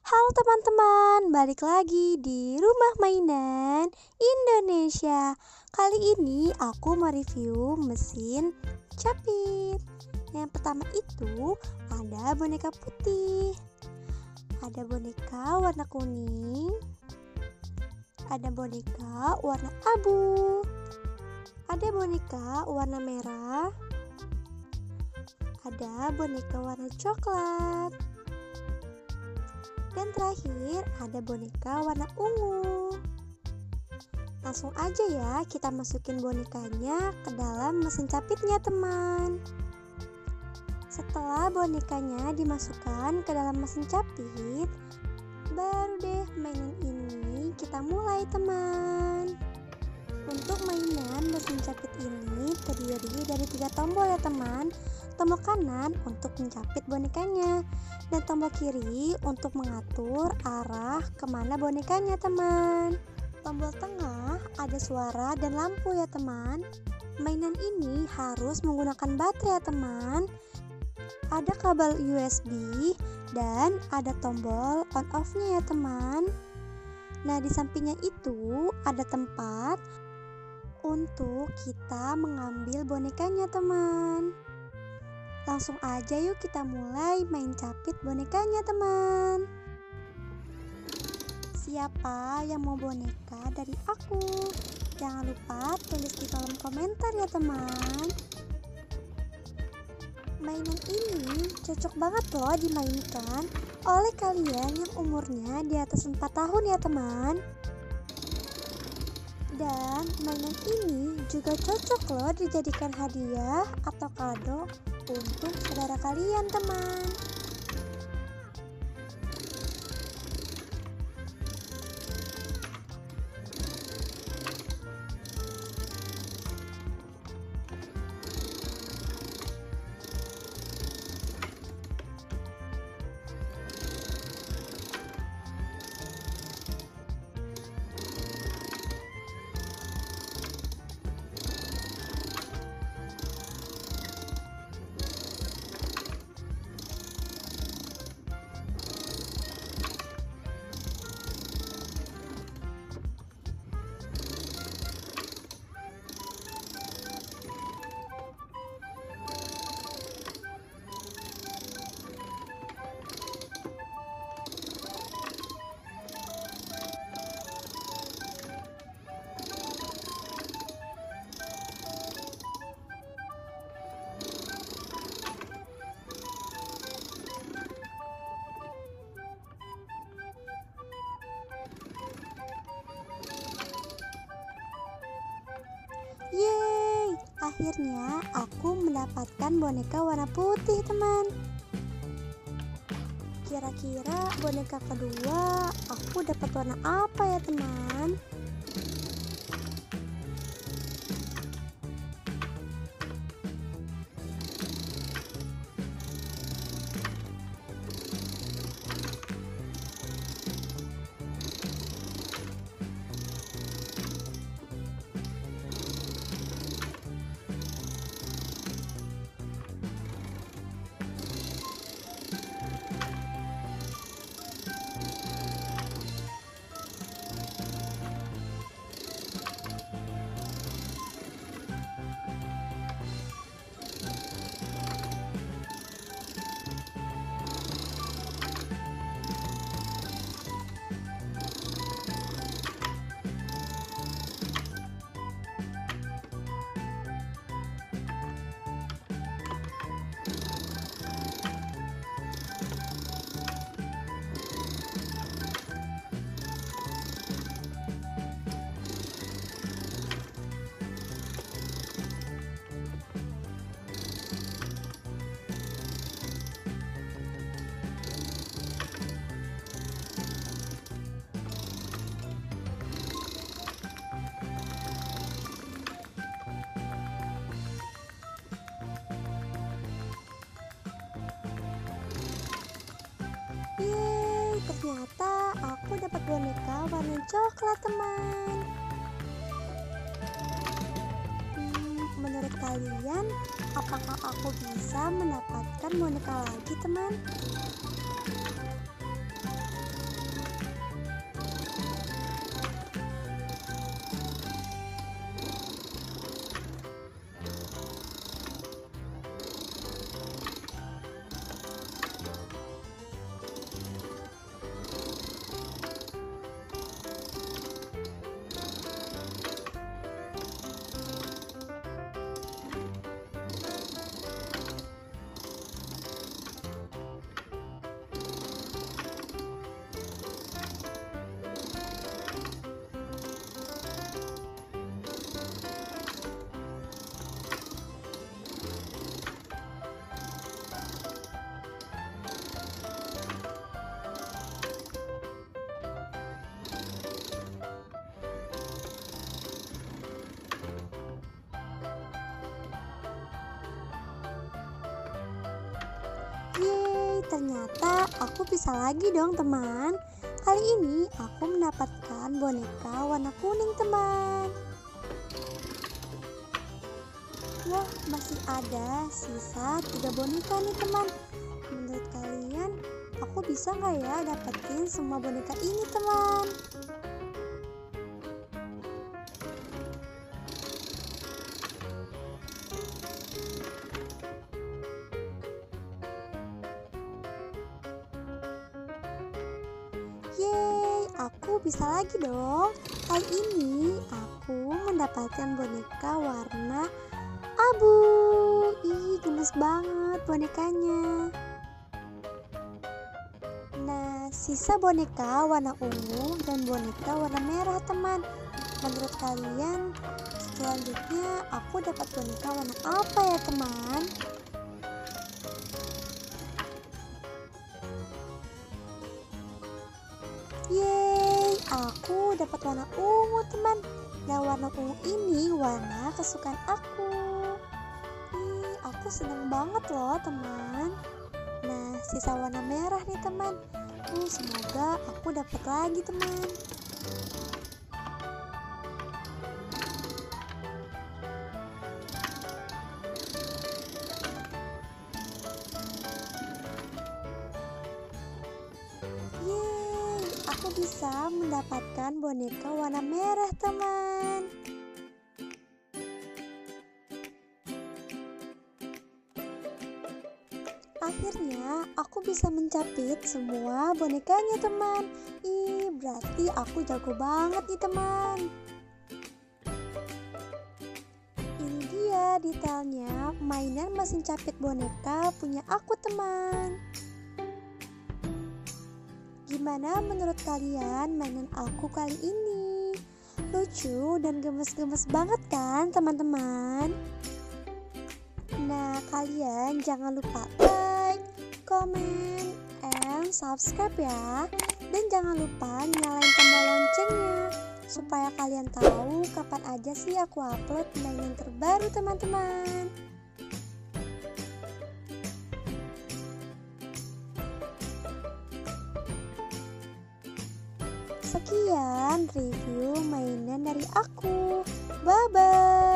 Halo teman-teman, balik lagi di Rumah Mainan Indonesia. Kali ini aku mereview mesin capit. Yang pertama itu ada boneka putih, ada boneka warna kuning, ada boneka warna abu, ada boneka warna merah, ada boneka warna coklat, dan terakhir ada boneka warna ungu. Langsung aja ya kita masukin bonekanya ke dalam mesin capitnya teman. Setelah bonekanya dimasukkan ke dalam mesin capit, baru deh mainan ini kita mulai teman. Untuk mainan mesin capit ini terdiri dari 3 tombol ya teman. Tombol kanan untuk mencapit bonekanya, dan tombol kiri untuk mengatur arah kemana bonekanya teman. Tombol tengah ada suara dan lampu ya teman. Mainan ini harus menggunakan baterai ya teman. Ada kabel USB dan ada tombol on off-nya ya teman. Nah, di sampingnya itu ada tempat untuk kita mengambil bonekanya teman. Langsung aja yuk kita mulai main capit bonekanya teman. Siapa yang mau boneka dari aku? Jangan lupa tulis di kolom komentar ya teman. Mainan ini cocok banget loh dimainkan oleh kalian yang umurnya di atas 4 tahun ya teman. Dan mainan ini juga cocok loh dijadikan hadiah atau kado untuk saudara kalian teman. Yeay, akhirnya aku mendapatkan boneka warna putih teman. Kira-kira boneka kedua aku dapat warna apa ya teman? Yeay, ternyata aku dapat boneka warna coklat teman. Menurut kalian, apakah aku bisa mendapatkan boneka lagi teman? ternyata aku bisa lagi dong teman. Kali ini aku mendapatkan boneka warna kuning teman. Wah, masih ada sisa 3 boneka nih teman. Menurut kalian, aku bisa nggak ya dapetin semua boneka ini teman? Yeay, aku bisa lagi dong. Kali ini aku mendapatkan boneka warna abu. Ih, gemes banget bonekanya. Nah, sisa boneka warna ungu dan boneka warna merah teman. Menurut kalian, selanjutnya aku dapat boneka warna apa ya teman? Yeay, aku dapat warna ungu teman. Dan warna ungu ini warna kesukaan aku. Aku seneng banget loh teman. Nah, sisa warna merah nih teman. Semoga aku dapat lagi teman. Yeay, aku bisa mendapatkan boneka warna merah teman. Akhirnya aku bisa mencapit semua bonekanya teman. Berarti aku jago banget nih teman. Ini dia detailnya mainan mesin capit boneka punya aku teman. Gimana menurut kalian mainan aku kali ini? Lucu dan gemes-gemes banget kan teman-teman? Nah, kalian jangan lupa like, comment, and subscribe ya. Dan jangan lupa nyalain tombol loncengnya supaya kalian tahu kapan aja sih aku upload mainan terbaru teman-teman. Sekian review mainan dari aku. Bye-bye.